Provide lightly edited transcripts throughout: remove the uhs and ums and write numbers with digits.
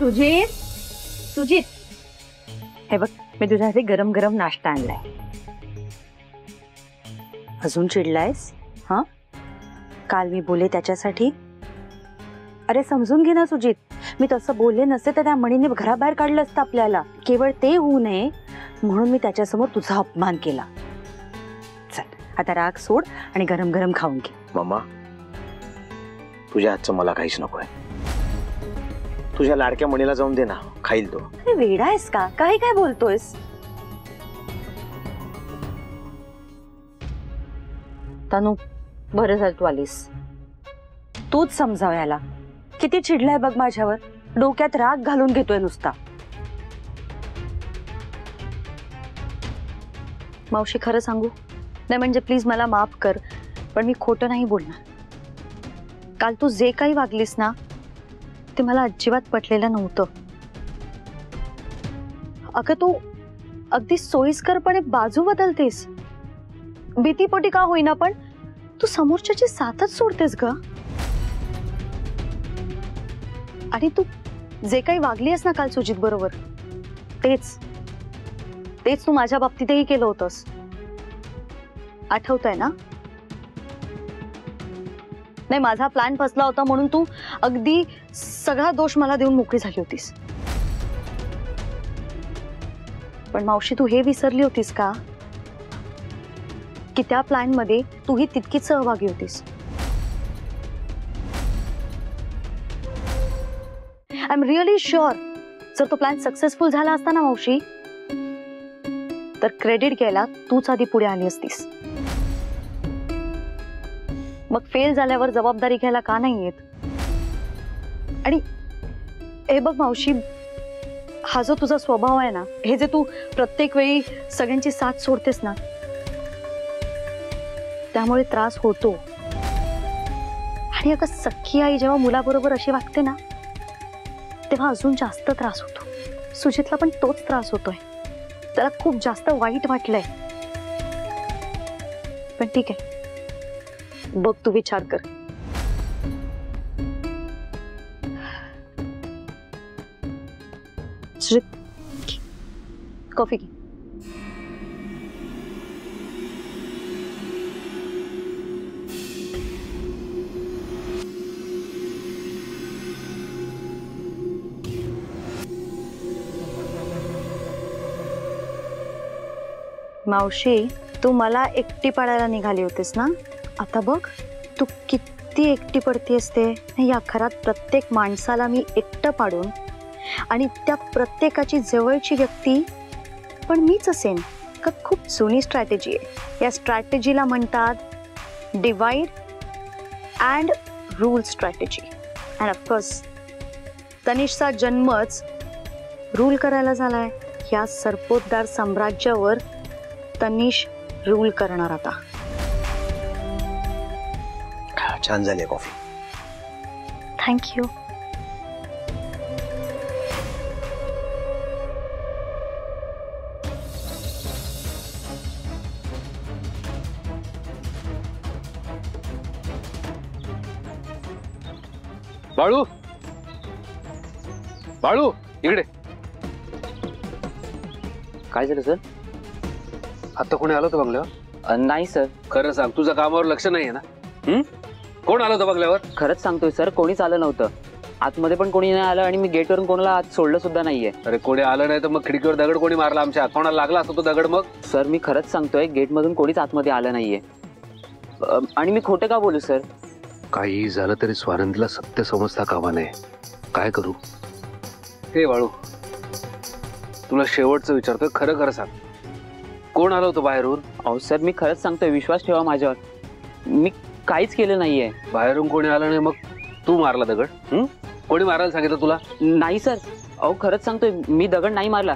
सुजित, सुजित, हे बघ मी तुझ्यासाठी गरम गरम नाश्ता आणलाय. अजून चिडलायस? हा, काल मी बोले त्याच्यासाठी. अरे समजून घे ना सुजित, मी तसं बोलले नसते तर त्या मणीने घराबाहेर काढलं असतं आपल्याला. केवळ ते होऊ नये म्हणून मी त्याच्यासमोर तुझा अपमान केला. चल आता राग सोड आणि गरम गरम खाऊन घे. मम्मा, तुझ्या हातचं मला काहीच नकोय. तुझ्या लाडक्या मणीला जाऊन दे ना, खाईल तो. अरे वेडा आहेस का? काही काय बोलतोयस? तनू, बरं झालं तू आलीस. तूच समजाव याला. किती चिडलाय बघ माझ्यावर. डोक्यात राग घालून घेतोय नुसता. मावशी खरं सांगू? नाही म्हणजे प्लीज मला माफ कर, पण मी खोटं नाही बोलणार. काल तू जे काही वागलीस ना ते मला अजिबात पटलेलं नव्हतं. अगं तू अगदी सोयीस्करपणे बाजू बदलतेस. भीतीपोटी का होईना पण तू समोरच्याची साथच सोडतेस ग. आणि तू जे काही वागलीस ना काल सुजित बरोबर, तेच तेच तू माझ्या बाबतीतही केलं होतंस. आठवतंय ना? नाही, माझा प्लॅन फसला होता म्हणून तू अगदी सगळा दोष मला देऊन मोकळी झाली होतीस. पण मावशी तू हे विसरली होतीस का की त्या प्लॅन मध्ये तूही तितकीच सहभागी होतीस. आय एम रिअली शुअर जर तो प्लॅन सक्सेसफुल झाला असता ना मावशी, तर क्रेडिट घ्यायला तूच आधी पुढे आली असतीस. मग फेल झाल्यावर जबाबदारी घ्यायला का नाही येत? आणि हे बघ मावशी, हा जो तुझा स्वभाव आहे ना, हे जे तू प्रत्येक वेळी सगळ्यांची साथ सोडतेस ना, त्यामुळे त्रास होतो. आणि अगं सख्खी आई जेव्हा मुलाबरोबर अशी वागते ना तेव्हा अजून जास्त त्रास होतो. सुजितला पण तोच त्रास होतोय. त्याला खूप जास्त वाईट वाटलंय. पण ठीक आहे, बघ तू विचार कर. सुजित, कॉफी घे. मावशी, तू मला एकटी पाडायला निघाली होतीस ना? आता बघ तू किती एकटी पडतेस ते. या घरात प्रत्येक माणसाला मी एकटं पाडून आणि त्या प्रत्येकाची जवळची व्यक्ती पण मीच असेन का? खूप जुनी स्ट्रॅटेजी आहे. या स्ट्रॅटेजीला म्हणतात divide and rule strategy. And of course तनिषचा जन्मच रूल करायला झालाय. या सर्पोद्गार साम्राज्यावर तनिष रूल करणार आता. छान झाली कॉफी. थँक्यू. बाळू, बाळू इकडे. काय झालं सर? आता कोणी आलं होतं बंगल्यावर? नाही सर. खरं सांग, तुझं कामावर लक्ष नाहीये ना? कोण आलं होतं बंगल्यावर? खरंच सांगतोय सर, कोणीच आलं नव्हतं. आतमध्ये पण कोणी नाही आलं आणि मी गेटवरून कोणाला आत सोडलं सुद्धा नाहीये. अरे कोणी आलं नाही तर मग खिडकीवर दगड कोणी मारला? आमच्या कोणाला लागला असतो तो दगड? मग सर मी खरंच सांगतोय, गेटमधून कोणीच आतमध्ये आलं नाहीये. आणि मी खोटं का बोलू सर? काही झालं तरी स्वानंदीला सत्य समजता कामा नये. काय करू? हे बाळू, तुला शेवटचं विचारतोय, खरं खरं सांग, कोण आलं होतं बाहेरून? अहो सर मी खरंच सांगतोय, विश्वास ठेवा माझ्यावर. मी काहीच केलं नाहीये. बाहेरून कोणी आलं नाही मग तू मारला दगड? कोणी मारायला सांगितलं तुला? नाही सर, अहो खरंच सांगतोय, मी दगड नाही मारला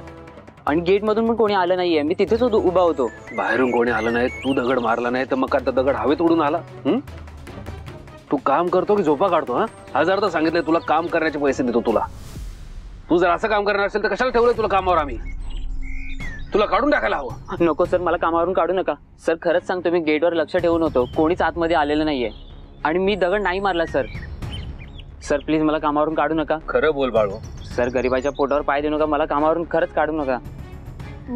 आणि गेटमधून पण कोणी आलं नाहीये. मी तिथेच उभा होतो. बाहेरून कोणी आलं नाही, तू दगड मारला नाही, तर मग आता दगड हवेत उडून आला? तू काम करतो की झोपा काढतो? हजार तर सांगितलंय तुला, काम करण्याचे पैसे देतो तुला. तू जर असं काम करणार असेल तर कशाला ठेवलंय तुला कामावर आम्ही? तुला काढून टाकायला हवं. नको सर, मला कामावरून काढू नका सर. खरंच सांगतो, मी गेटवर लक्ष ठेवून होतो, कोणीच आतमध्ये आलेलं नाहीये आणि मी दगड नाही मारला सर. सर प्लीज मला कामावरून काढू नका. खरं बोल बाळू, सर गरिबाच्या पोटावर पाय देऊ नका, मला कामावरून खरंच काढू नका.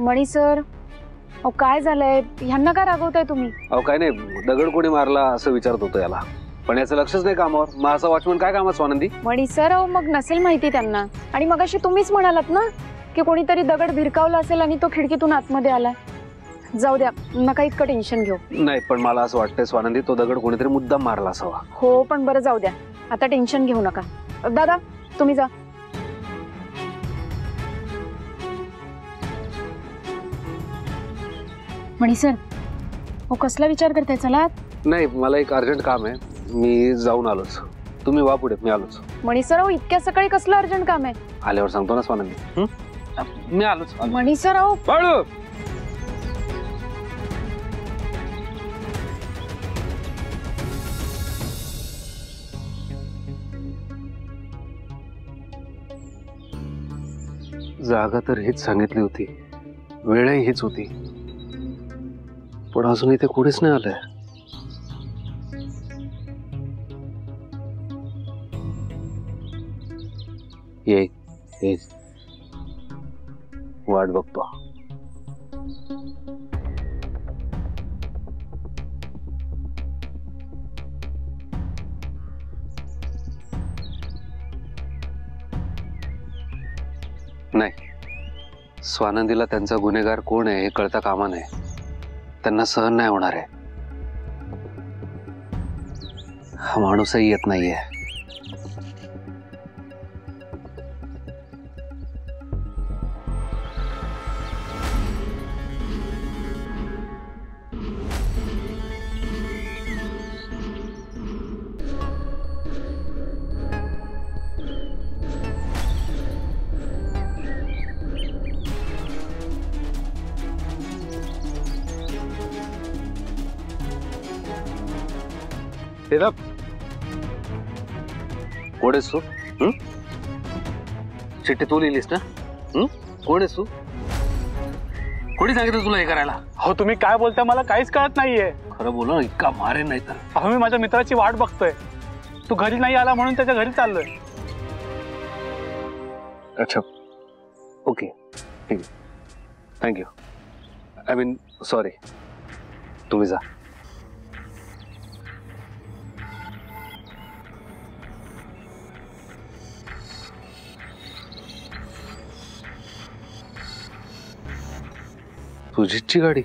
मणी सर, अहो काय झालंय, ह्यांना का रागवताय तुम्ही? अहो काय नाही, दगड कोणी मारला असं विचारत होतो याला, पण याचं लक्षच नाही कामावर. मग असा वॉचमन काय कामात स्वानंदी? मणी सर, अहो मग नसेल माहिती त्यांना. आणि मगाशी तुम्हीच म्हणालात ना की कोणीतरी दगड भिरकावला असेल आणि तो खिडकीतून आतमध्ये आलाय. जाऊ द्या, नका इतकं टेन्शन घेऊ. नाही, पण मला असं वाटतंय स्वानंदी, तो दगड कोणीतरी मुद्दाम मारला असावा. हो, पण बरं जाऊ द्या, आता टेन्शन घेऊ नका. दादा तुम्ही जा. मणी सर, हो कसला विचार करताय? चला. नाही, मला एक अर्जंट काम आहे, मी जाऊन आलोच. तुम्ही वा पुढे, मी आलोच. मणी सर, अहो इतक्या सकाळी कसलं अर्जंट काम आहे? आल्यावर सांगतो ना स्वानंदी. मी आलोच. मणी सर, अहो बाळू, जागा तर हीच सांगितली होती, वेळही हीच होती, पण अजून इथे कोणीच नाही आलंय. ये वाट बघतो. नाही, स्वानंदीला त्यांचा गुन्हेगार कोण आहे हे कळता कामा नये. त्यांना सहन नाही होणार आहे. हा माणूसही येत नाहीये. कोण आहेस तू? चिठ्ठी तू लिहिलीस ना? कोण आहेस तू? कोणी सांगितलं तुला हे करायला? हो तुम्ही काय बोलताय मला काहीच कळत नाहीये. खरं बोला ना, इतका मारेन नाही तर. अहो मी माझ्या मित्राची वाट बघतोय. तू घरी नाही आला म्हणून त्याच्या घरी चाललोय. अच्छा, ओके, ठीक आहे, थँक्यू. I mean sorry. तुम्ही जा. तुझीची गाडी?